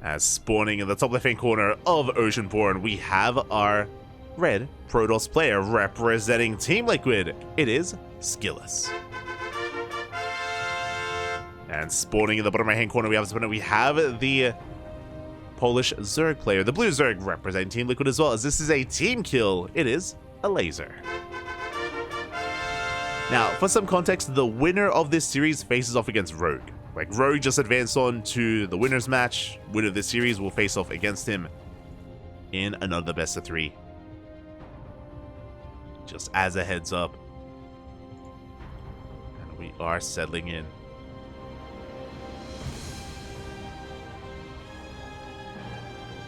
As spawning in the top left-hand corner of Oceanborn, we have our red Protoss player representing Team Liquid. It is SKillous. And spawning in the bottom right-hand corner, we have the Polish Zerg player, the blue Zerg, representing Team Liquid as well, as this is a team kill. It is Elazer. Now, for some context, the winner of this series faces off against Rogue. Like, Rogue just advanced on to the winner's match. Winner of this series will face off against him in another best of 3. Just as a heads up. And we are settling in.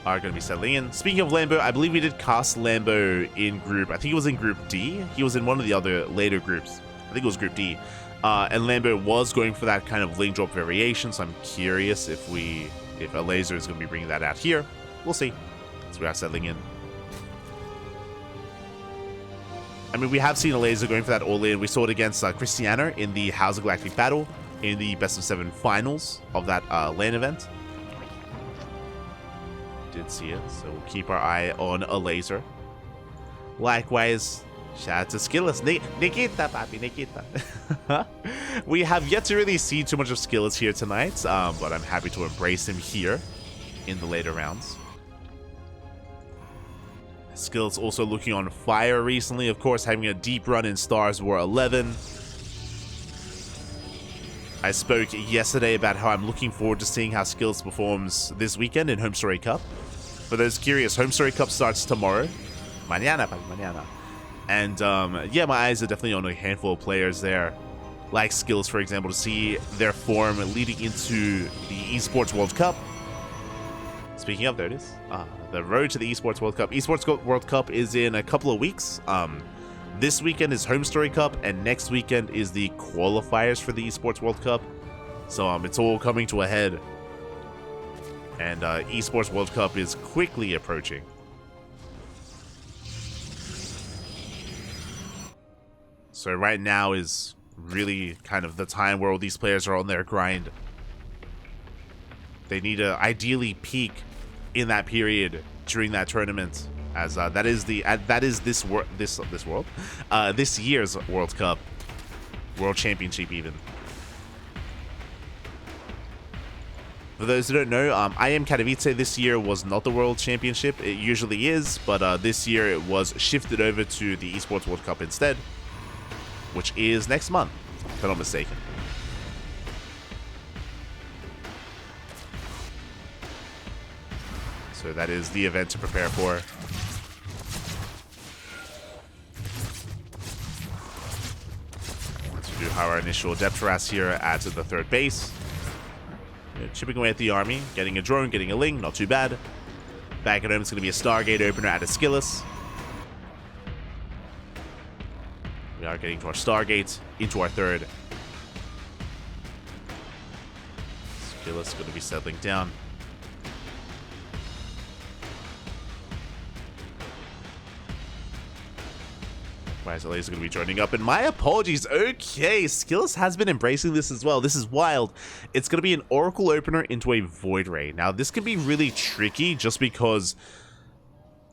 Are going to be settling in. Speaking of Lambo, I believe we did cast Lambo in group. I think he was in group D. He was in one of the other later groups. I think it was group D. And Lambo was going for that kind of link drop variation, so I'm curious if Elazer is going to be bringing that out here. We'll see. So we are settling in. I mean, we have seen Elazer going for that all-in. We saw it against Cristiano in the House of Galactic Battle in the best of 7 finals of that LAN event. Did see it, so we'll keep our eye on Elazer. Likewise, shout out to SKillous. Nikita, papi, Nikita. We have yet to really see too much of SKillous here tonight, but I'm happy to embrace him here in the later rounds. SKillous also looking on fire recently, of course, having a deep run in Stars War 11. I spoke yesterday about how I'm looking forward to seeing how SKillous performs this weekend in Home Story Cup. For those curious, Home Story Cup starts tomorrow. Mañana. And yeah, my eyes are definitely on a handful of players there, like SKillous, for example, to see their form leading into the Esports World Cup. Speaking of, there it is. The road to the Esports World Cup. Esports World Cup is in a couple of weeks. This weekend is Home Story Cup, and next weekend is the qualifiers for the Esports World Cup. So it's all coming to a head. And Esports World Cup is quickly approaching. So right now is really kind of the time where all these players are on their grind. They need to ideally peak in that period during that tournament, as that is this year's World Cup, World Championship even. For those who don't know, IM Katowice this year was not the World Championship. It usually is, but this year it was shifted over to the Esports World Cup instead, which is next month, if I'm not mistaken. So that is the event to prepare for. Once we do our initial depth harass here at the 3rd base. Chipping away at the army, getting a drone, getting a ling, not too bad. Back at home, it's going to be a Stargate opener at a SKillous. We are getting to our Stargate, into our 3rd. SKillous going to be settling down. Elazer is going to be joining up, and my apologies. Okay, SKillous has been embracing this as well. This is wild. It's going to be an Oracle opener into a Void Ray. Now, this can be really tricky just because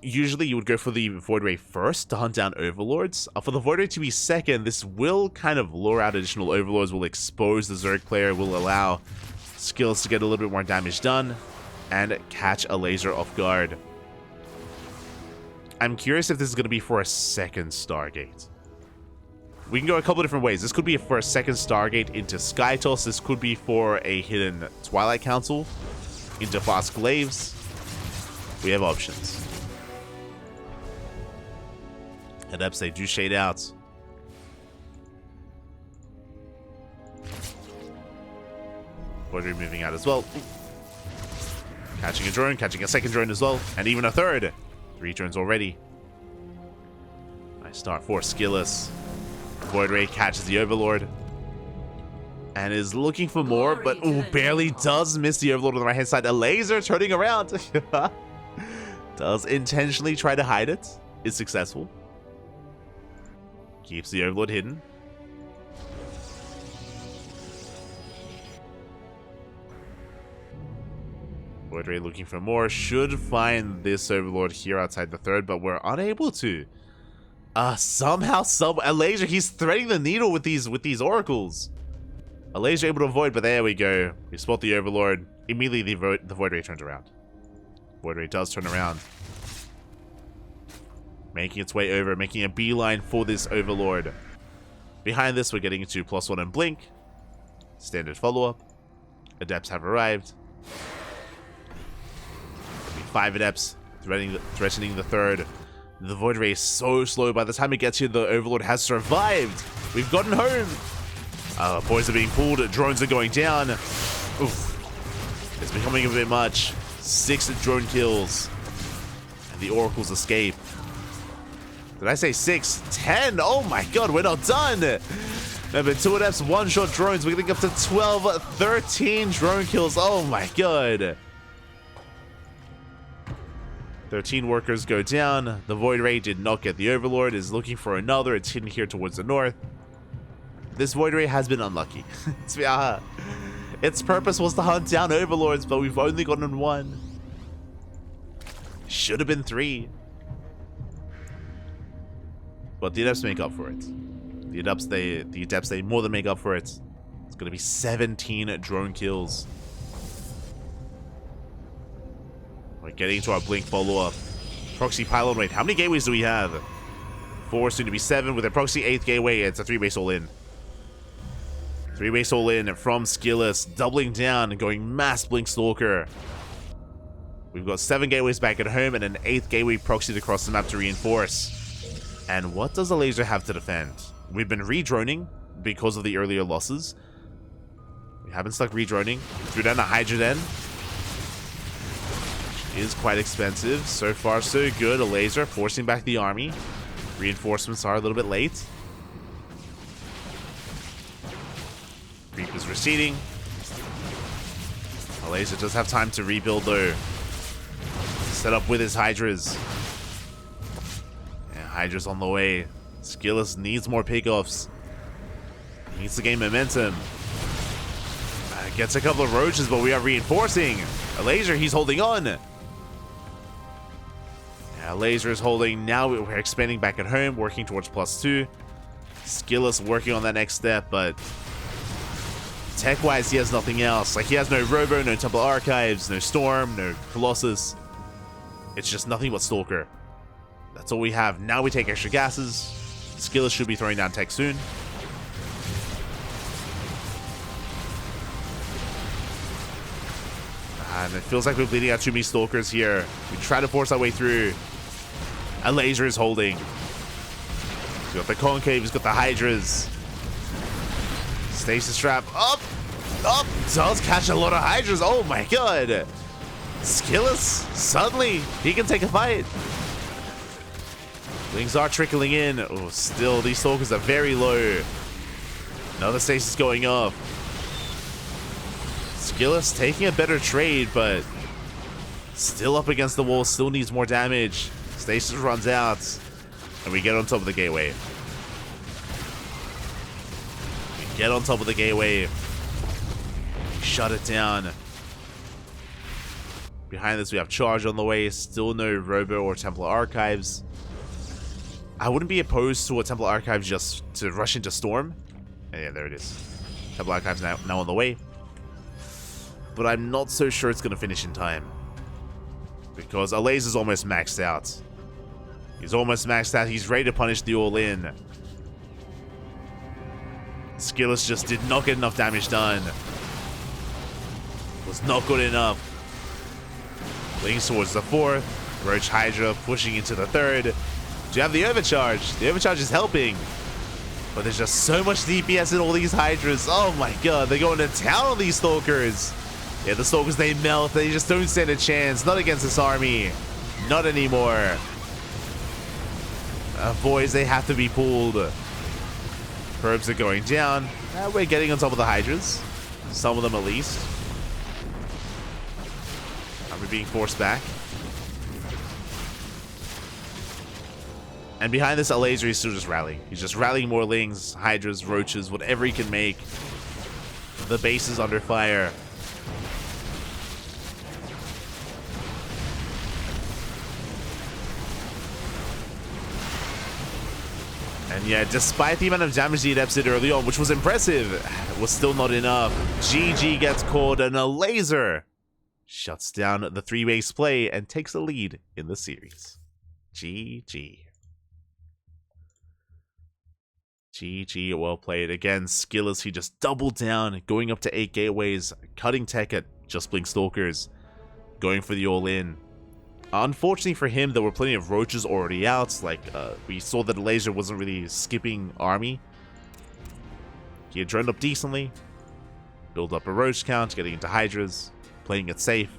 usually you would go for the Void Ray first to hunt down Overlords. For the Void Ray to be second, this will kind of lure out additional Overlords, will expose the Zerg player, will allow SKillous to get a little bit more damage done, and catch Elazer off guard. I'm curious if this is going to be for a second Stargate. We can go a couple of different ways. This could be for a second Stargate into Skytoss. This could be for a hidden Twilight Council into Fast Glaives. We have options. Adepts, they do shade out. Voidry moving out as well. Catching a drone, catching a second drone as well, and even a 3rd. 3 drones already. Nice start for SKillous. Void Ray catches the Overlord. And is looking for more, but barely does miss the Overlord on the right-hand side. Elazer turning around. Does intentionally try to hide it. Is successful. Keeps the Overlord hidden. Void Ray looking for more. Should find this Overlord here outside the third, but we're unable to. Somehow, Elazer, he's threading the needle with these oracles. Elazer able to avoid, but there we go. We spot the Overlord. Immediately, the Void Ray turns around. Void Ray does turn around. Making its way over, making a beeline for this Overlord. Behind this, we're getting into +1 and Blink. Standard follow-up. Adepts have arrived. 5 Adepts threatening the third. The Void Ray is so slow. By the time it gets here, the Overlord has survived. We've gotten home. Boys are being pulled. Drones are going down. Oof. It's becoming a bit much. 6 drone kills. And the Oracles escape. Did I say 6? 10! Oh my god, we're not done! Remember, 2 Adepts, 1-shot drones. We're getting up to 12, 13 drone kills. Oh my god. 13 workers go down. The Void Ray did not get the Overlord. Is looking for another. It's hidden here towards the north. This Void Ray has been unlucky. Its purpose was to hunt down Overlords, but we've only gotten 1. Should have been 3. But the Adepts make up for it. The Adepts, they more than make up for it. It's going to be 17 drone kills. We're getting into our Blink follow-up. Proxy pylon rate. How many gateways do we have? 4, soon to be 7. With a proxy 8th gateway, it's a 3-base all-in. 3-base all-in from SKillous. Doubling down and going mass Blink Stalker. We've got 7 gateways back at home and an 8th gateway proxied across the map to reinforce. And what does Elazer have to defend? We've been redroning because of the earlier losses. We haven't stuck redroning. Threw down a Hydra then. Is quite expensive. So far, so good. Elazer forcing back the army. Reinforcements are a little bit late. Creep is receding. Elazer does have time to rebuild though. Set up with his Hydras. And Hydra's on the way. SKillous needs more pickoffs. Needs to gain momentum. Gets a couple of roaches, but we are reinforcing. Elazer, he's holding on. Elazer is holding. Now we're expanding back at home, working towards +2. SKillous working on that next step, but tech-wise, he has nothing else. Like, he has no Robo, no Temple Archives, no Storm, no Colossus. It's just nothing but Stalker. That's all we have. Now we take extra gases. SKillous should be throwing down tech soon. And it feels like we're bleeding out too many Stalkers here. We try to force our way through. Elazer is holding. He's got the Concave, he's got the Hydras. Stasis Trap up! Up! Does catch a lot of Hydras. Oh my god! SKillous, suddenly, he can take a fight. Wings are trickling in. Oh, still, these Stalkers are very low. Another Stasis going up. SKillous taking a better trade, but still up against the wall, still needs more damage. Stasis runs out, and we get on top of the gateway. We get on top of the gateway. Shut it down. Behind this, we have Charge on the way. Still no Robo or Templar Archives. I wouldn't be opposed to a Templar Archive just to rush into Storm. Yeah, there it is. Templar Archives now on the way. But I'm not so sure it's going to finish in time. Because Elazer's almost maxed out. He's almost maxed out. He's ready to punish the all-in. SKillous just did not get enough damage done. Was not good enough. Leaning towards the 4th. Roach Hydra pushing into the 3rd. Do you have the overcharge? The overcharge is helping. But there's just so much DPS in all these Hydras. Oh my god, they're going to town on these Stalkers. Yeah, the Stalkers, they melt. They just don't stand a chance. Not against this army. Not anymore. Boys, they have to be pulled. Probes are going down. We're getting on top of the Hydras. Some of them at least. We're being forced back. And behind this, Elazer is still just rallying. He's just rallying more Lings, Hydras, Roaches, whatever he can make. The base is under fire. And yeah, despite the amount of damage the Adepts did early on, which was impressive, it was still not enough. GG gets called, and Elazer shuts down the 3-base play and takes the lead in the series. GG. GG, well played. Again, SKillous, he just doubled down, going up to 8 gateways, cutting tech at Just Blink Stalkers, going for the all-in. Unfortunately for him, there were plenty of roaches already out. Like, we saw that Elazer wasn't really skipping army. He had droned up decently, build up a roach count, getting into hydras, playing it safe.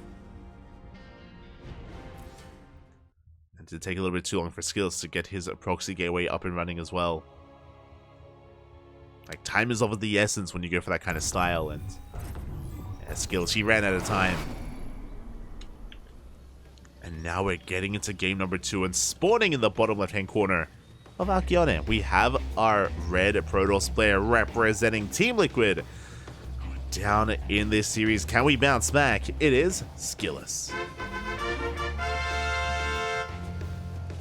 And it did take a little bit too long for SKillous to get his proxy gateway up and running as well. Like, time is of the essence when you go for that kind of style, and yeah, SKillous, he ran out of time. And now we're getting into game number 2 and spawning in the bottom left-hand corner of Alkyone. We have our red Protoss player representing Team Liquid down in this series. Can we bounce back? It is SKillous.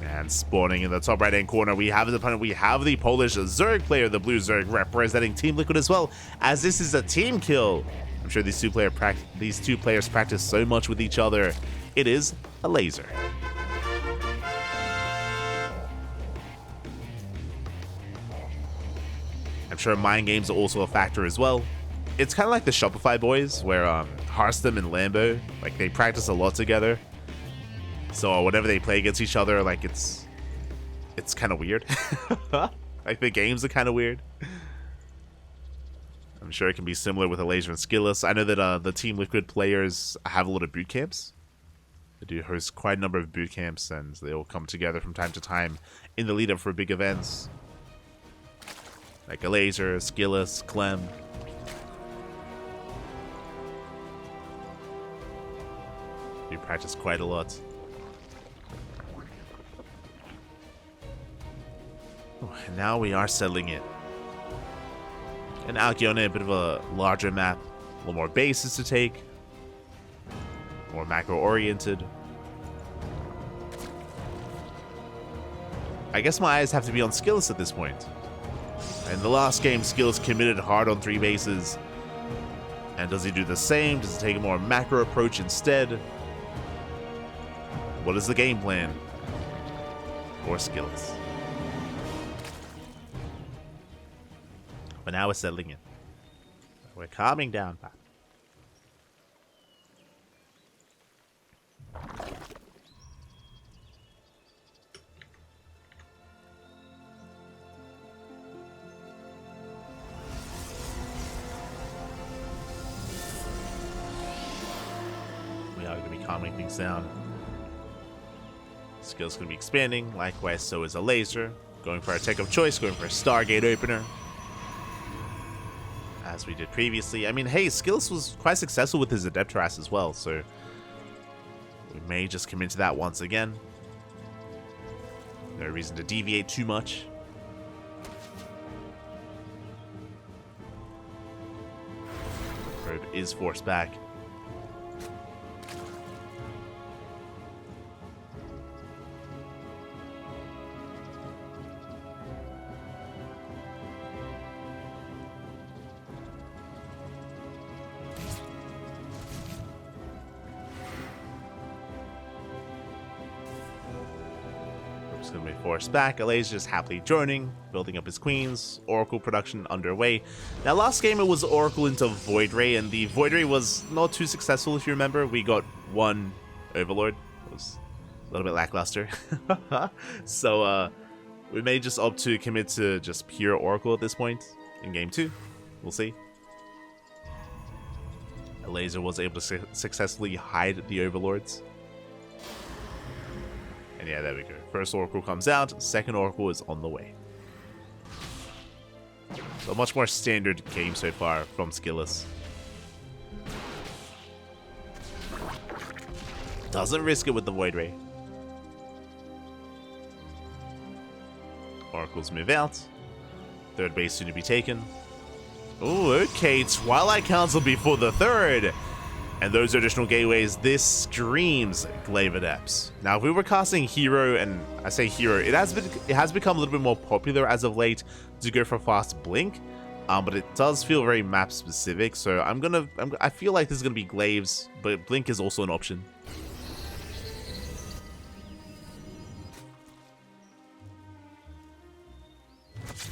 And spawning in the top right-hand corner, we have his opponent. We have the Polish Zerg player, the blue Zerg, representing Team Liquid as well, as this is a team kill. I'm sure these two players practice so much with each other. It is Elazer. I'm sure mind games are also a factor as well. It's kind of like the Shopify boys, where Harstem and Lambo, like, they practice a lot together. So whenever they play against each other, like, it's kind of weird. Like, the games are kind of weird. I'm sure it can be similar with Elazer and SKillous. I know that the Team Liquid players have a lot of boot camps. They do host quite a number of boot camps, and they all come together from time to time in the lead up for big events. Like Elazer, SKillous, Clem. We practice quite a lot. Oh, and now we are settling in. And Alkyone, a bit of a larger map, a little more bases to take, more macro-oriented. I guess my eyes have to be on SKillous at this point. In the last game, SKillous committed hard on 3 bases. And does he do the same? Does he take a more macro approach instead? What is the game plan for SKillous? But now we're settling in. We're calming down, Pat. We are going to be calming things down. Skill's going to be expanding. Likewise, so is Elazer. Going for our tech of choice, going for a Stargate opener. As we did previously. I mean, hey, SKillous was quite successful with his Adept Harass as well, so we may just commit to that once again. No reason to deviate too much. Probe is forced back. Going to be forced back. Elazer just happily joining, building up his queens. Oracle production underway. Now, last game it was Oracle into Void Ray, and the Void Ray was not too successful. If you remember, we got 1 Overlord. It was a little bit lackluster. So we may just opt to commit to just pure Oracle at this point in game 2. We'll see. Elazer was able to successfully hide the Overlords. And yeah, there we go. First Oracle comes out, second Oracle is on the way. So a much more standard game so far from SKillous. Doesn't risk it with the Void Ray. Oracles move out. Third base soon to be taken. Oh, okay. Twilight Council before the third. And those additional gateways, this screams Glaive Adepts. Now, if we were casting Hero, and I say Hero, it has become a little bit more popular as of late to go for fast Blink, but it does feel very map specific. So I feel like this is gonna be Glaives, but Blink is also an option.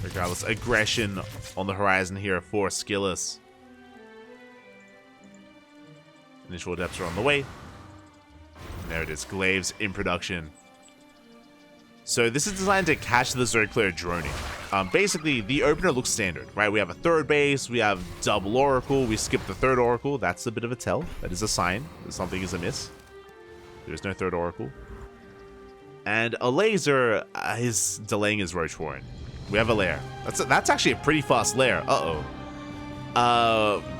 Regardless, aggression on the horizon here for SKillous. Initial adepts are on the way. And there it is, Glaives in production. So this is designed to catch the Zerg player droning. Basically, the opener looks standard, right? We have a third base, we have double Oracle, we skip the third Oracle. That's a bit of a tell. That is a sign that something is amiss. There's no third Oracle. And Elazer is delaying his Roach Warren. We have a lair. That's actually a pretty fast lair. Uh-oh.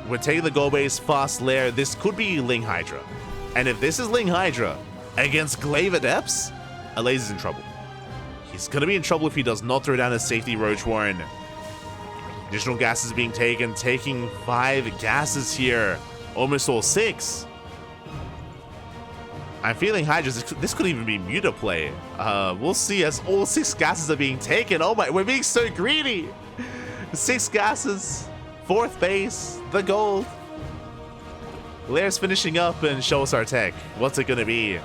We're taking the goal base, fast lair. This could be Ling Hydra. And if this is Ling Hydra against Glaive Adepts, Elazer's in trouble. He's going to be in trouble if he does not throw down his safety Roach Warren. Additional gases being taken, taking 5 gases here. Almost all 6. I'm feeling Hydras. This could even be Muta play. We'll see as all 6 gases are being taken. Oh my, we're being so greedy. 6 gases. 4th base, the gold. Lair's finishing up and show us our tech. What's it gonna be?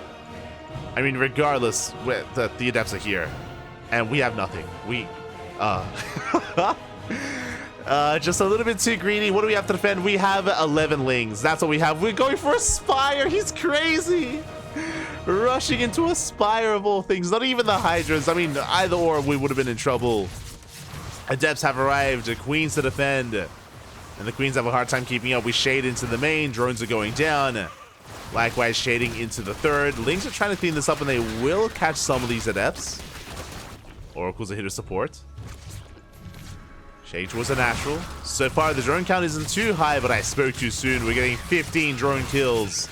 I mean, regardless, the adepts are here, and we have nothing. We, just a little bit too greedy. What do we have to defend? We have 11 Lings. That's what we have. We're going for a Spire. He's crazy. Rushing into a Spire of all things. Not even the Hydras. I mean, either or, we would have been in trouble. Adepts have arrived. Queens to defend. And the Queens have a hard time keeping up. We shade into the main. Drones are going down. Likewise, shading into the third. Lings are trying to clean this up, and they will catch some of these Adepts. Oracle's a hitter support. Shade was a natural. So far, the drone count isn't too high, but I spoke too soon. We're getting 15 drone kills.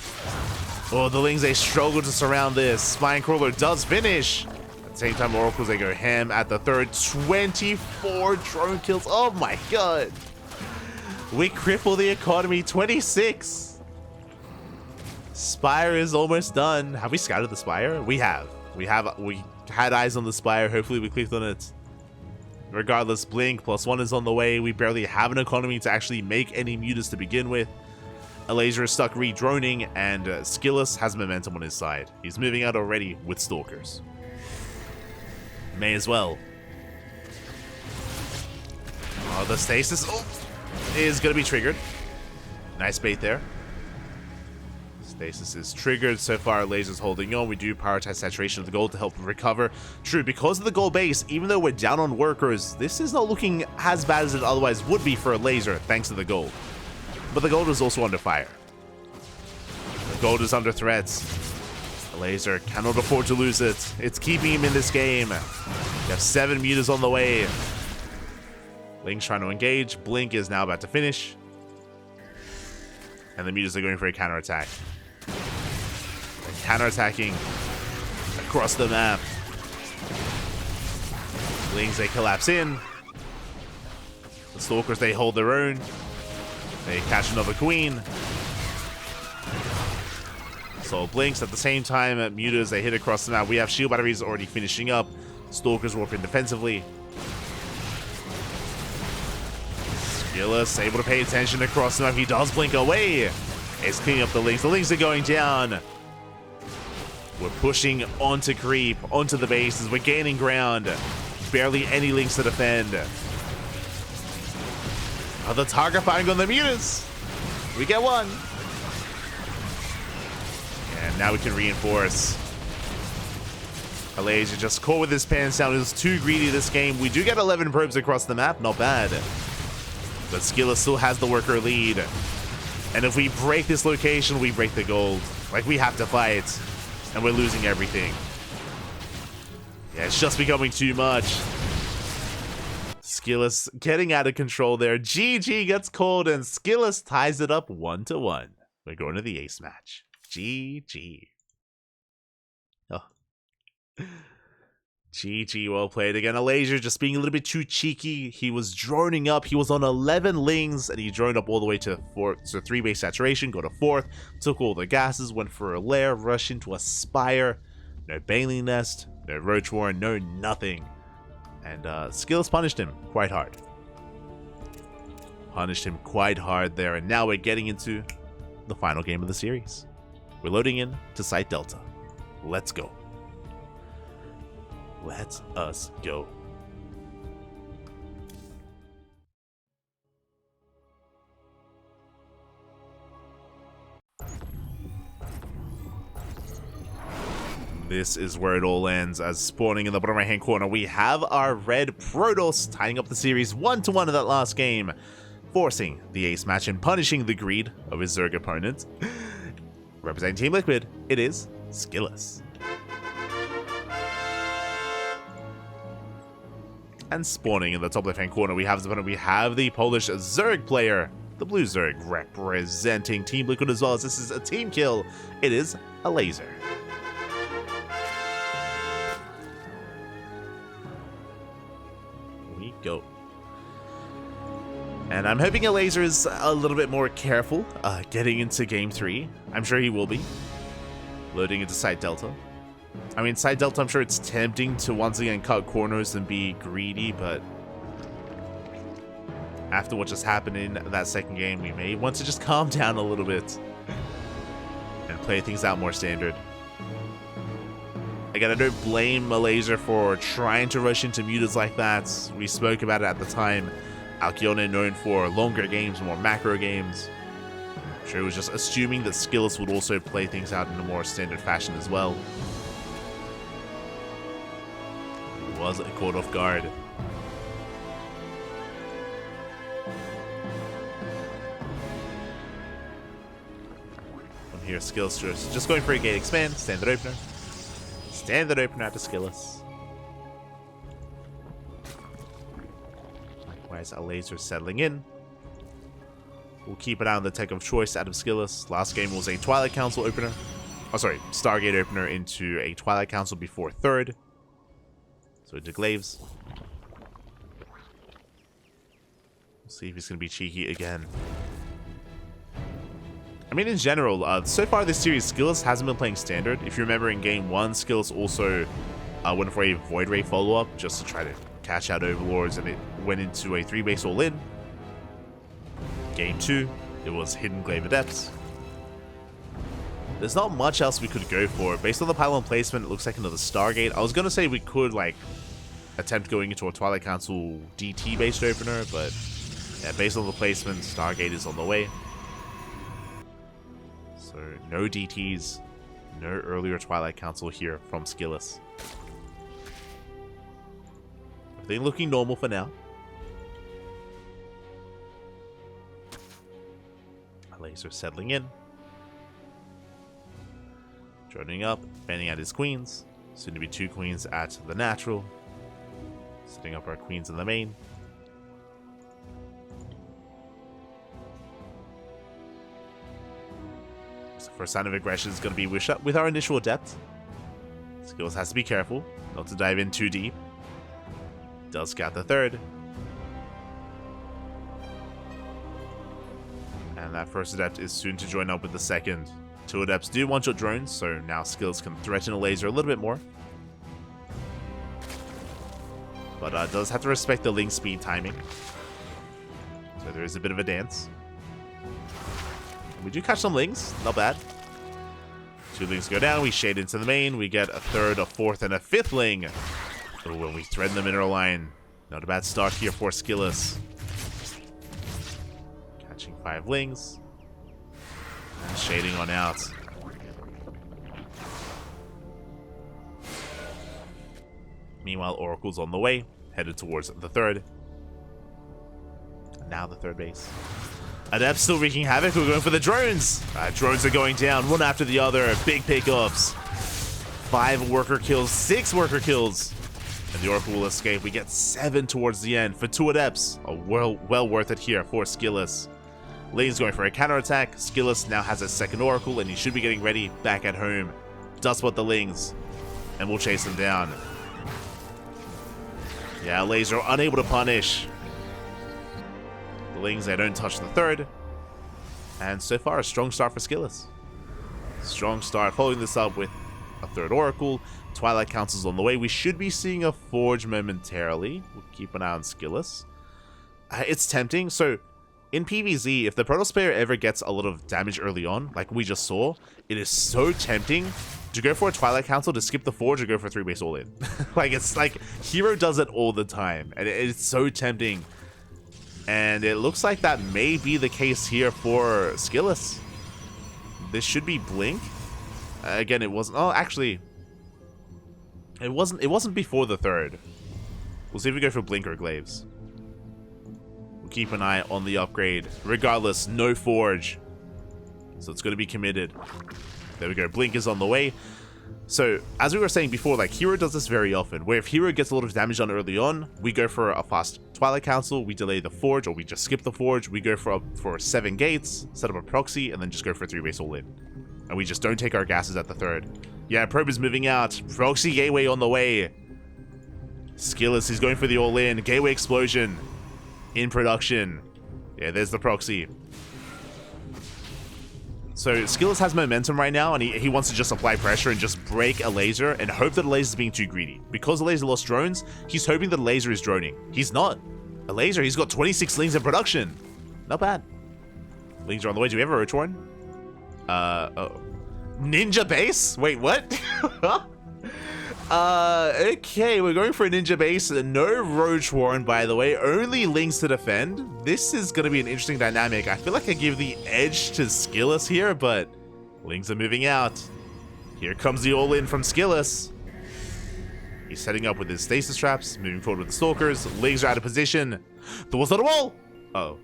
Oh, the Lings, they struggle to surround this. Spinecrawler does finish. At the same time, Oracles, they go ham at the third. 24 drone kills. Oh my god. We cripple the economy. 26. Spire is almost done. Have we scouted the Spire? We have. We had eyes on the Spire. Hopefully we clicked on it. Regardless, Blink +1 is on the way. We barely have an economy to actually make any mutas to begin with. Elazer is stuck re-droning, and SKillous has momentum on his side. He's moving out already with Stalkers. May as well. Oh, the stasis is going to be triggered. Nice bait there. Stasis is triggered. So far, Lazer's holding on. We do prioritize saturation of the gold to help recover. True, because of the gold base, even though we're down on workers, this is not looking as bad as it otherwise would be for a Elazer, thanks to the gold. But the gold is also under fire. The gold is under threats. Elazer cannot afford to lose it. It's keeping him in this game. We have 7 mutas on the way. Link's trying to engage. Blink is now about to finish. And the mutas are going for a counterattack. They're counterattacking across the map. Lings, they collapse in. The Stalkers, they hold their own. They catch another Queen. So Blinks at the same time at mutas, they hit across the map. We have shield batteries already finishing up. Stalkers warp in defensively. SKillous able to pay attention across the map. He does blink away. It's cleaning up the Lings. The Lings are going down. We're pushing onto creep, onto the bases. We're gaining ground. Barely any Lings to defend. Oh, the target firing on the mutas. We get one. And now we can reinforce. Elazer just caught with his pants down. It was too greedy this game. We do get 11 probes across the map. Not bad. But SKillous still has the worker lead. And if we break this location, we break the gold. Like, we have to fight. And we're losing everything. Yeah, it's just becoming too much. SKillous getting out of control there. GG gets called, and SKillous ties it up 1-1. We're going to the ace match. GG. Oh. GG, well played again. Elazer just being a little bit too cheeky. He was droning up. He was on 11 lings, and he droned up all the way to 3-base saturation, got a 4th, took all the gases, went for a lair, rushed into a spire. No Baneling Nest, no Roach Warren, no nothing. And SKillous punished him quite hard. Punished him quite hard there, and now we're getting into the final game of the series. We're loading in to Site Delta. Let's go. Let us go. This is where it all ends, as spawning in the bottom right hand corner we have our red Protoss tying up the series 1-1 in that last game, forcing the ace match and punishing the greed of his Zerg opponent. Representing Team Liquid, it is SKillous. And spawning in the top left hand corner we have the Polish Zerg player, the blue Zerg, representing Team Liquid as well, as this is a team kill. It is Elazer. We go. And I'm hoping Elazer is a little bit more careful getting into Game 3. I'm sure he will be. Loading into Site Delta. I mean, Site Delta, I'm sure it's tempting to once again cut corners and be greedy, but after what just happened in that second game, we may want to just calm down a little bit and play things out more standard. Again, I don't blame Elazer for trying to rush into mutas like that. We spoke about it at the time. Alkione known for longer games, more macro games. I'm sure he was just assuming that SKillous would also play things out in a more standard fashion as well. He was caught off guard. From here, SKillous just going for a gate expand, standard opener. Standard opener out to SKillous. Likewise, Elazer settling in. We'll keep it out on the tech of choice out of SKillous. Last game was a Twilight Council opener. Oh, sorry, Stargate opener into a Twilight Council before third. So into Glaives. We'll see if he's going to be cheeky again. I mean, in general, so far this series, SKillous hasn't been playing standard. If you remember in Game 1, SKillous also went for a Void Ray follow-up just to try to catch out Overlords, and it went into a 3-base all-in. Game 2, it was Hidden Glaive Adepts. There's not much else we could go for. Based on the pylon placement, it looks like another Stargate. I was going to say we could, like, attempt going into a Twilight Council DT-based opener, but yeah, based on the placement, Stargate is on the way. So, no DTs, no earlier Twilight Council here from SKillous. Everything looking normal for now. Elazer settling in. Droning up, banning out his queens. Soon to be 2 queens at the natural. Setting up our queens in the main. So first sign of aggression is going to be Wish Up with our initial Adept. SKillous has to be careful not to dive in too deep. Does scout the third. And that first Adept is soon to join up with the second. 2 Adepts do one-shot drones, so now SKillous can threaten Elazer a little bit more. But does have to respect the link speed timing. So there is a bit of a dance. We do catch some lings, not bad. 2 lings go down, we shade into the main, we get a third, a fourth, and a fifth ling. So when we thread them in our line, not a bad start here for SKillous. Catching 5 lings. And shading on out. Meanwhile, Oracle's on the way, headed towards the third. And now the third base. Adepts still wreaking havoc. We're going for the drones. Drones are going down one after the other. Big pickoffs. 5 worker kills, 6 worker kills. And the Oracle will escape. We get 7 towards the end for 2 Adepts. Well worth it here for SKillous. Lane's going for a counterattack. SKillous now has a second Oracle, and he should be getting ready back at home. Does spot the Lings, and we'll chase them down. Yeah, Elazer unable to punish. The Lings, they don't touch the third. And so far, a strong start for SKillous. Strong start, following this up with a third Oracle. Twilight Council's on the way. We should be seeing a Forge momentarily. We'll keep an eye on SKillous. It's tempting. So, in PvZ, if the Protoss player ever gets a lot of damage early on, like we just saw, it is so tempting to go for a Twilight Council, to skip the Forge, or go for a 3-base all-in. It's like, Hero does it all the time, and it's so tempting. And it looks like that may be the case here for SKillous. This should be Blink. Again, it wasn't. Oh, actually, it wasn't before the third. We'll see if we go for Blink or Glaives. We'll keep an eye on the upgrade. Regardless, no Forge, so it's going to be committed. There we go. Blink is on the way. So, as we were saying before, like, Hero does this very often, where if Hero gets a lot of damage done early on, we go for a fast Twilight Council, we delay the Forge, or we just skip the Forge, we go for 7 gates, set up a proxy, and then just go for a 3-base all-in. And we just don't take our gases at the third. Yeah, Probe is moving out. Proxy Gateway on the way. SKillous is going for the all-in. Gateway Explosion in production. Yeah, there's the proxy. So SKillous has momentum right now, and he wants to just apply pressure and just break Elazer and hope that Elazer is being too greedy. Because Elazer lost drones, he's hoping that Elazer is droning. He's not. Elazer, he's got 26 Lings in production. Not bad. Lings are on the way. Do we have a Roach Warren? Oh. Ninja base? Wait, what? Okay, we're going for a ninja base. No Roach Warren, by the way. Only Lings to defend. This is going to be an interesting dynamic. I feel like I give the edge to SKillous here, but Lings are moving out. Here comes the all-in from SKillous. He's setting up with his stasis traps, moving forward with the stalkers. Lings are out of position. The wall's not a wall. Uh-oh.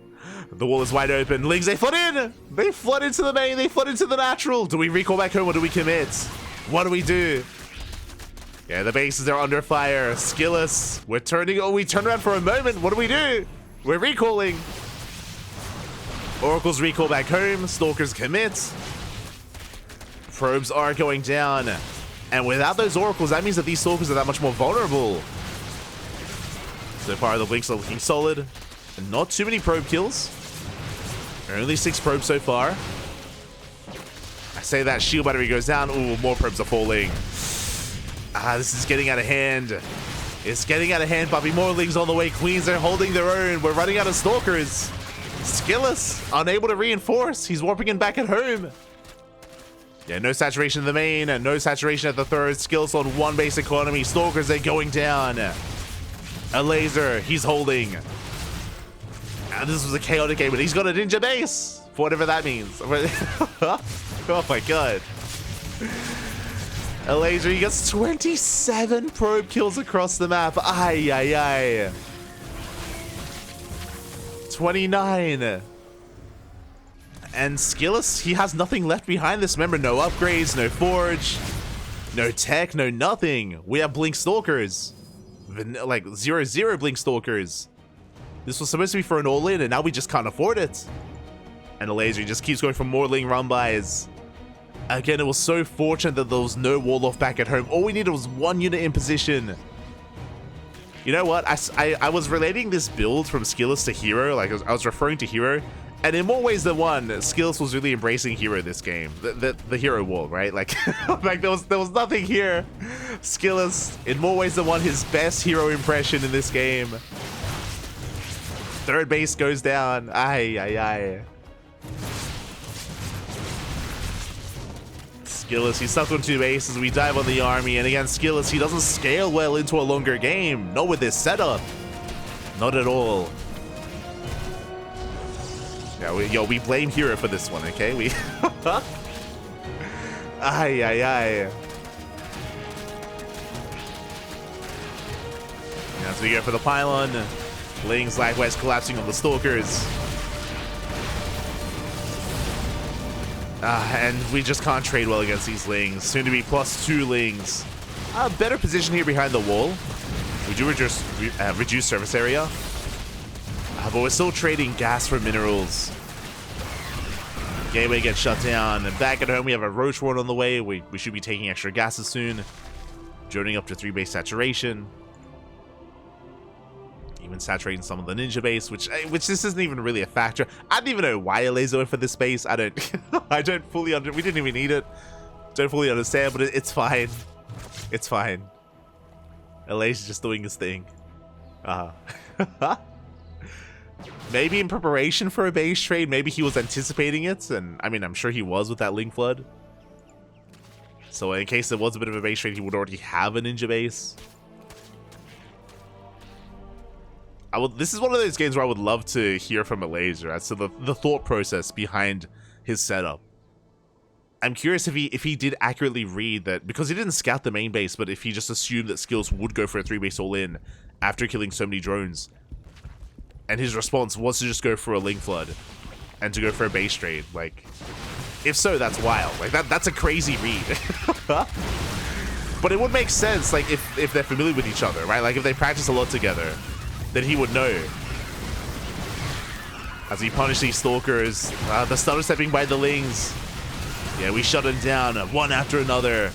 The wall is wide open. Lings, they flood in. They flood into the main. They flood into the natural. Do we recall back home or do we commit? What do we do? Yeah, the bases are under fire. SKillous, we're turning. Oh, we turn around for a moment. What do we do? We're recalling. Oracles recall back home. Stalkers commit. Probes are going down. And without those Oracles, that means that these Stalkers are that much more vulnerable. So far, the Blinks are looking solid. And not too many probe kills. Only 6 probes so far. I say that shield battery goes down. Ooh, more probes are falling. This is getting out of hand. It's getting out of hand, Bobby. More Lings on the way. Queens are holding their own. We're running out of Stalkers. SKillous, unable to reinforce. He's warping in back at home. Yeah, no saturation in the main, and no saturation at the third. SKillous on 1 base economy. Stalkers are going down. Elazer, he's holding. And this was a chaotic game, but he's got a ninja base. For whatever that means. Oh my god. Elazer, he gets 27 probe kills across the map. Ay, ay, ay. 29. And SKillous, he has nothing left behind this. Remember, no upgrades, no Forge, no tech, no nothing. We have Blink Stalkers. Like, 0-0 Blink Stalkers. This was supposed to be for an all-in, and now we just can't afford it. And Elazer just keeps going for more Ling run-bys. Again, it was so fortunate that there was no wall-off back at home. All we needed was 1 unit in position. You know what? I was relating this build from SKillous to Hero. Like, I was referring to Hero. And in more ways than one, SKillous was really embracing Hero this game. The Hero wall, right? Like, like there was nothing here. SKillous, in more ways than one, his best Hero impression in this game. Third base goes down. Ay, ay, ay. SKillous, he's stuck on 2 bases. We dive on the army, and again, SKillous, he doesn't scale well into a longer game. Not with this setup. Not at all. Yeah, we blame Hero for this one, okay? We. Ay, ay, ay. As we go for the pylon, Lings likewise collapsing on the Stalkers. And we just can't trade well against these Lings. Soon to be +2 Lings. Better position here behind the wall. We do reduce surface area. But we're still trading gas for minerals. Gateway gets shut down. And back at home, we have a Roach Warren on the way. We should be taking extra gases soon. Joining up to 3 base saturation. even saturating some of the ninja base, which this isn't even really a factor. I don't even know why Elazer went for this base. I don't I don't fully we didn't even need it. Don't fully understand, but it's fine. It's fine. Elazer's just doing his thing. Maybe in preparation for a base trade, maybe he was anticipating it, and I mean, I'm sure he was with that Link Flood. So in case there was a bit of a base trade, he would already have a ninja base. This is one of those games where I would love to hear from Elazer as to the thought process behind his setup. I'm curious if he did accurately read that, because he didn't scout the main base, but if he just assumed that Skillous would go for a 3-base all-in after killing so many drones. And his response was to just go for a Link Flood and to go for a base trade. Like, if so, that's wild. Like, that's a crazy read. But it would make sense, like, if they're familiar with each other, right? Like, if they practice a lot together, then he would know. As we punish these stalkers, the stutter stepping by the Lings. Yeah, we shut them down one after another.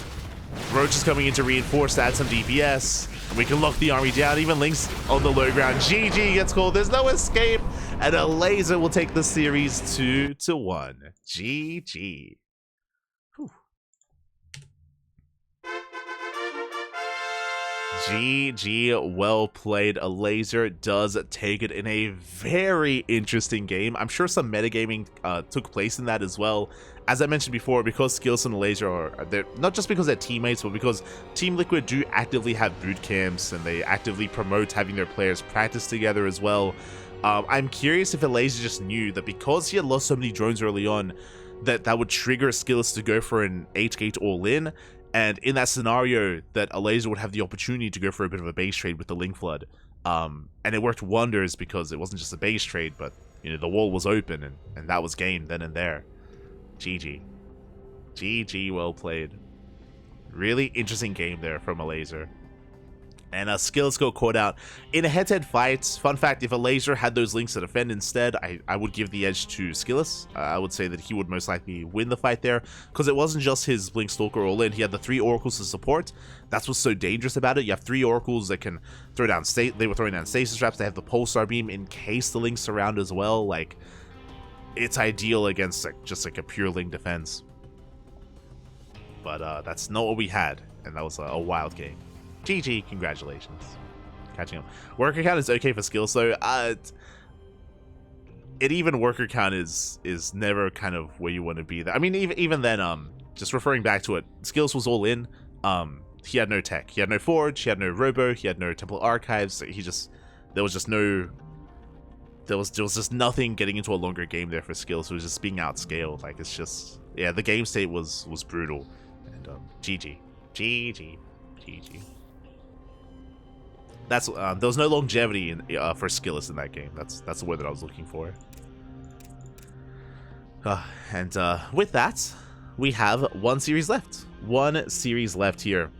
Roach is coming in to reinforce, to add some DPS. And we can lock the army down. Even Lynx on the low ground. GG gets called. There's no escape. And Elazer will take the series 2-1. GG. Whew. GG, well played. Elazer does take it in a very interesting game. I'm sure some metagaming took place in that as well. As I mentioned before, because Skillous and Elazer are not just because they're teammates, but because Team Liquid do actively have boot camps and they actively promote having their players practice together as well. I'm curious if Elazer just knew that because he had lost so many drones early on, that would trigger Skillous to go for an H-gate all-in. And in that scenario, that Elazer would have the opportunity to go for a bit of a base trade with the Link Flood. And it worked wonders because it wasn't just a base trade, but you know, the wall was open and that was game then and there. GG. GG, well played. Really interesting game there from Elazer. And Skillous got caught out in a head-to-head fight. Fun fact, if Elazer had those links to defend instead, I would give the edge to Skillous. I would say that he would most likely win the fight there, because it wasn't just his Blink Stalker all-in. He had the 3 Oracles to support. That's what's so dangerous about it. You have 3 Oracles that can throw down they were throwing down stasis traps. They have the Pulsar Beam in case the links surround as well. Like, it's ideal against just like a pure Link defense. But that's not what we had, and that was a wild game. GG, congratulations. Catching up. Worker count is okay for skills, though. Even worker count is never kind of where you want to be. I mean, even then, just referring back to it, Skillous was all in. He had no tech. He had no forge. He had no robo. He had no temple archives. There was just nothing getting into a longer game there for Skillous. It was just being outscaled. Like, it's just, yeah, the game state was brutal. And GG. That's there was no longevity for Skillous in that game. That's the word that I was looking for. And with that, we have one series left. One series left here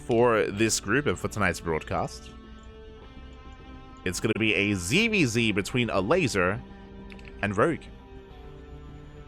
for this group and for tonight's broadcast. It's going to be a ZvZ between Elazer and Rogue.